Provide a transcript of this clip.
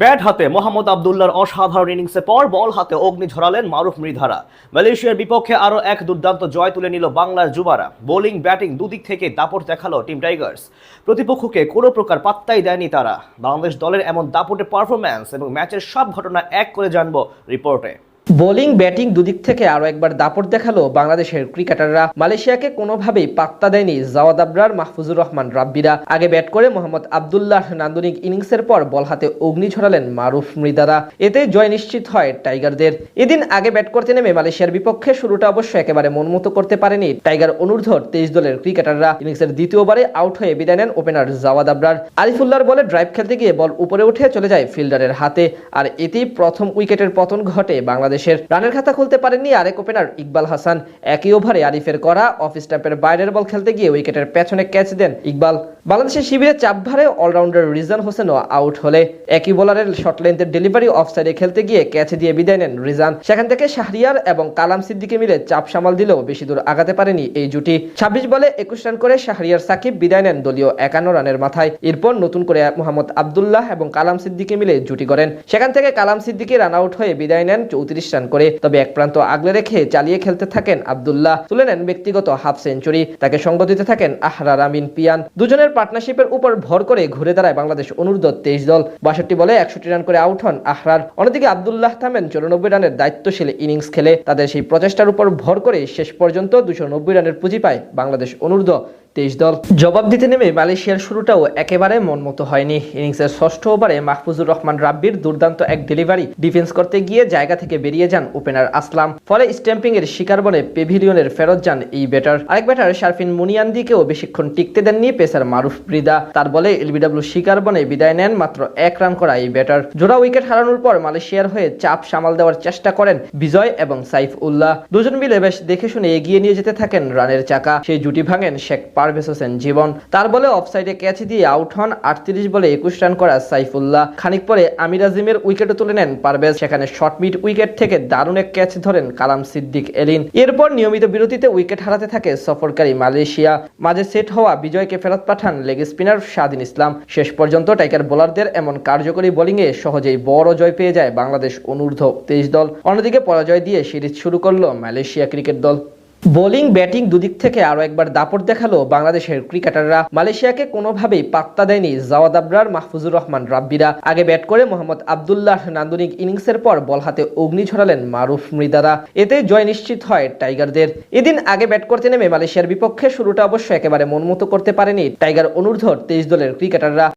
Bat হাতে মোহাম্মদ আবদুল্লাহর অসাধারণ ইনিংসের পর বল হাতে অগ্নি ঝরালেন মারুফ মৃধারা। মালয়েশিয়ার বিপক্ষে আরও এক দুর্দান্ত জয় তুলে নিল বাংলার যুবারা। বোলিং ব্যাটিং দুদিক থেকে দাপট দেখালো টিম টাইগার্স। প্রতিপক্ষকে কোনো প্রকার পাত্তাই দেয়নি তারা। বাংলাদেশ দলের এমন দাপটের পারফরম্যান্স এবং ম্যাচের সব ঘটনা এক করে জানবো রিপোর্টে। বোলিং ব্যাটিং দুদিক থেকে আরও একবার দাপট দেখালো বাংলাদেশের ক্রিকেটাররা। মালয়েশিয়াকে কোনোভাবেই পাত্তা দেয়নি জাওয়াদ আবরার, মাহফুজুর রহমান রাব্বিরা। আগে ব্যাট করে মোহাম্মদ আবদুল্লাহ নান্দনিক ইনিংসের পর বল হাতে অগ্নি ঝরালেন মারুফ মৃধারা। এতে জয় নিশ্চিত হয় টাইগারদের। এদিন আগে ব্যাট করতে নেমে মালয়েশিয়ার বিপক্ষে শুরুটা অবশ্য একেবারে মনমতো করতে পারেনি টাইগার অনূর্ধ্ব 23 দলের ক্রিকেটাররা। ইনিংসের দ্বিতীয়বারে আউট হয়ে বিদায় নেন ওপেনার জাওয়াদ আবরার। আরিফুল্লাহর বলে ড্রাইভ খেলতে গিয়ে বল উপরে উঠে চলে যায় ফিল্ডারের হাতে, আর এতেই প্রথম উইকেটের পতন ঘটে বাংলাদেশের। রানের খাতা খুলতে পারেননি আরেক ওপেনার ইকবাল হাসান। একই ওভারে আরিফের করা অফ স্টাম্পের বাইরের বল খেলতে গিয়ে উইকেটের পেছনে ক্যাচ দেন ইকবাল। বাংলাদেশের শিবিরে চাপ ভারে অলরাউন্ডার রিজান হোসেনও আউট হলে একই বোলারের শর্ট লেন্থের ডেলিভারি অফ সাইডে খেলতে গিয়ে ক্যাচ দিয়ে বিদায় নেন রিজান। সেখান থেকে শাহরিয়ার এবং কালাম সিদ্দিকী মিলে চাপ সামাল দিলেও বেশি দূর আগাতে পারেনি এই জুটি। 26 বলে 21 রান করে শাহরিয়ার সাকিব বিদায় নেন দলীয় 51 রানের মাথায়। এরপর নতুন করে মোহাম্মদ আবদুল্লাহ এবং কালাম সিদ্দিকী মিলে জুটি করেন। সেখান থেকে কালাম সিদ্দিকী রান আউট হয়ে বিদায় নেন 34 রান করে। তবে এক প্রান্ত আগলে রেখে চালিয়ে খেলতে থাকেন আবদুল্লাহ, তুলে নেন ব্যক্তিগত হাফ সেঞ্চুরি। তাকে সঙ্গ দিতে থাকেন আহরার আমিন পিয়ান। দুজনের পার্টনারশিপের উপর ভর করে ঘুরে দাঁড়ায় বাংলাদেশ অনূর্ধ্ব 23 দল। 62 বলে 61 রান করে আউট হন আহরার। অন্যদিকে আবদুল্লাহ থামেন 94 রানের দায়িত্বশীল ইনিংস খেলে। তাদের সেই প্রচেষ্টার উপর ভর করে শেষ পর্যন্ত 290 রানের পুঁজি পায় বাংলাদেশ অনূর্ধ্ব 23 দল। জবাব দিতে নেমে মালয়েশিয়ার শুরুটাও একেবারে মনমতো হয়নি। ইনিংসের ষষ্ঠ ওভারে মাহফুজুর রহমান রাব্বির দুর্দান্ত এক ডেলিভারি ডিফেন্স করতে গিয়ে জায়গা থেকে বেরিয়ে যান ওপেনার আসলাম। ফলে স্ট্যাম্পিং এর শিকার বনে পেভিলিয়নের ফেরত যান এই ব্যাটার। আরেক ব্যাটার শারফিন মুনিয়ান্দিকেও বেশিক্ষণ টিকতে দেননি পেসার মারুফ মৃধা। তার বলে এলবিডব্লিউ শিকার বনে বিদায় নেন মাত্র 1 রান করা এই ব্যাটার। জোড়া উইকেট হারানোর পর মালয়েশিয়ার হয়ে চাপ সামাল দেওয়ার চেষ্টা করেন বিজয় এবং সাইফ উল্লাহ। দুজন মিলে বেশ দেখে শুনে এগিয়ে নিয়ে যেতে থাকেন রানের চাকা। সেই জুটি ভাঙেন শেখ পারভেজ হোসেন জীবন। তার বলে অফসাইডে ক্যাচ দিয়ে আউট হন 38 বলে 21 রান করা সাইফুল্লাহ। খানিক পরে আমির আজিমের উইকেটে তুলে নেন পারভেজ। সেখানে শর্ট মিড উইকেট থেকে দারুণ এক ক্যাচ ধরেন কালাম সিদ্দিক এলিন। এরপর নিয়মিত বিরতিতে উইকেট হারাতে থাকে সফরকারী মালয়েশিয়া। মাঝে সেট হওয়া বিজয়কে ফেরত পাঠান লেগ স্পিনার স্বাধীন ইসলাম। শেষ পর্যন্ত টাইগার বোলারদের এমন কার্যকরী বোলিংয়ে সহজেই বড় জয় পেয়ে যায় বাংলাদেশ অনূর্ধ্ব 23 দল। অন্যদিকে পরাজয় দিয়ে সিরিজ শুরু করলো মালয়েশিয়া ক্রিকেট দল। বোলিং ব্যাটিং দুদিক থেকে আরো একবার দাপট দেখালো বাংলাদেশের ক্রিকেটাররা। মালয়েশিয়াকে কোনোভাবেই পাত্তা দেয়নি জাওয়াদ আবরার, মাহফুজুর রহমান রাব্বিরা। আগে ব্যাট করে মোহাম্মদ আবদুল্লাহ নান্দনিক ইনিংসের পর বল হাতে অগ্নি ঝরালেন মারুফ মৃধারা। এতে জয় নিশ্চিত হয় টাইগারদের। এদিন আগে ব্যাট করতে নেমে মালয়েশিয়ার বিপক্ষে শুরুটা অবশ্য একেবারে মনমতো করতে পারেনি টাইগার অনূর্ধ্ব 23 দলের ক্রিকেটাররা।